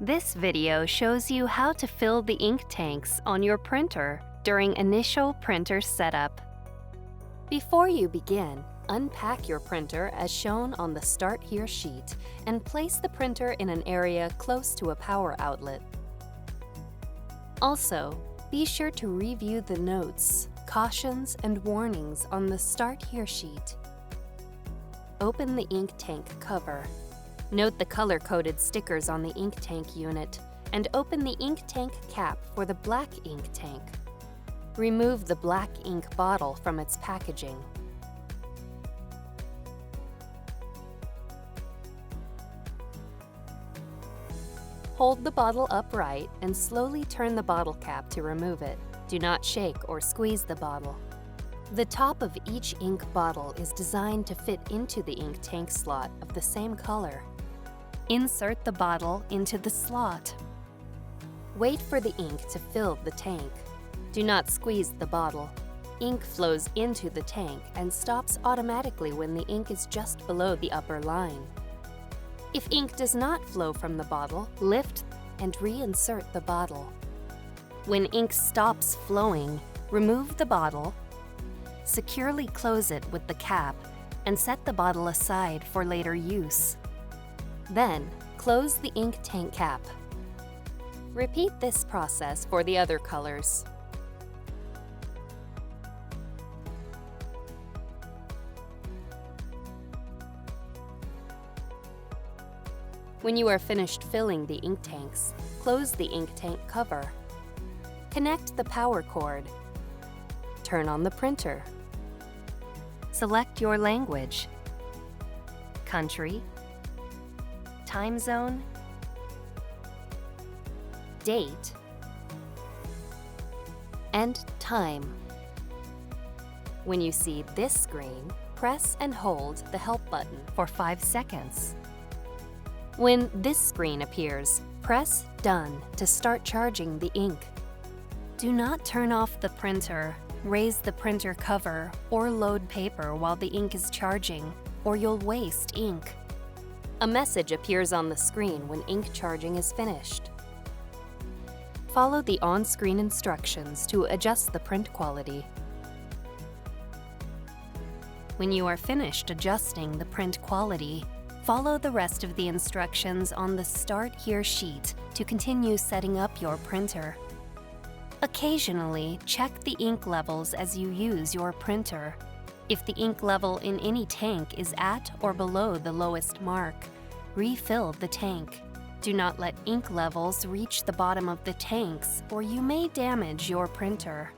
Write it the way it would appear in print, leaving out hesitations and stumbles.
This video shows you how to fill the ink tanks on your printer during initial printer setup. Before you begin, unpack your printer as shown on the Start Here sheet and place the printer in an area close to a power outlet. Also, be sure to review the notes, cautions, and warnings on the Start Here sheet. Open the ink tank cover. Note the color-coded stickers on the ink tank unit and open the ink tank cap for the black ink tank. Remove the black ink bottle from its packaging. Hold the bottle upright and slowly turn the bottle cap to remove it. Do not shake or squeeze the bottle. The top of each ink bottle is designed to fit into the ink tank slot of the same color. Insert the bottle into the slot. Wait for the ink to fill the tank. Do not squeeze the bottle. Ink flows into the tank and stops automatically when the ink is just below the upper line. If ink does not flow from the bottle, lift and reinsert the bottle. When ink stops flowing, remove the bottle, securely close it with the cap, and set the bottle aside for later use. Then, close the ink tank cap. Repeat this process for the other colors. When you are finished filling the ink tanks, close the ink tank cover. Connect the power cord. Turn on the printer. Select your language, country, time zone, date, and time. When you see this screen, press and hold the Help button for 5 seconds. When this screen appears, press Done to start charging the ink. Do not turn off the printer, raise the printer cover, or load paper while the ink is charging, or you'll waste ink. A message appears on the screen when ink charging is finished. Follow the on-screen instructions to adjust the print quality. When you are finished adjusting the print quality, follow the rest of the instructions on the Start Here sheet to continue setting up your printer. Occasionally, check the ink levels as you use your printer. If the ink level in any tank is at or below the lowest mark, refill the tank. Do not let ink levels reach the bottom of the tanks or you may damage your printer.